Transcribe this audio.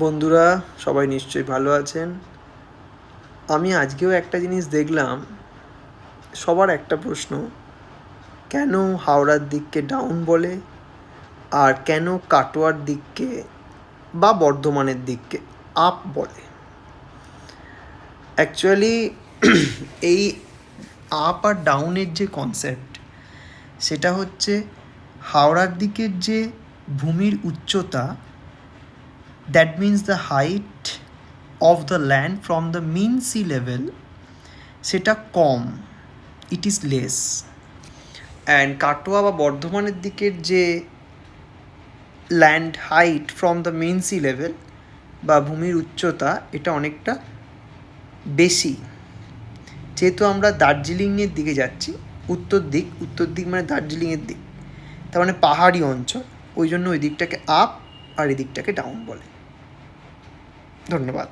বন্ধুরা সবাই নিশ্চয়ই ভালো আছেন। আমি আজকেও একটা জিনিস দেখলাম, সবার একটা প্রশ্ন, কেন হাওড়ার দিককে ডাউন বলে আর কেন কাটোয়ার দিককে বা বর্ধমানের দিককে আপ বলে। অ্যাকচুয়ালি এই আপ আর ডাউনের যে কনসেপ্ট, সেটা হচ্ছে হাওড়ার দিকের যে ভূমির উচ্চতা, that means the height of the land from the mean sea level, সেটা কম, it is less. And Katwa বা বর্ধমানের দিকের যে land height from the mean sea level বা ভূমির উচ্চতা, এটা অনেকটা বেশি। যেহেতু আমরা দার্জিলিংয়ের দিকে যাচ্ছি, উত্তর দিক মানে দার্জিলিংয়ের দিক, তার মানে পাহাড়ি অঞ্চল, ওই জন্য ওই দিকটাকে আপ আর এই দিকটাকে ডাউন বলে। ধন্যবাদ।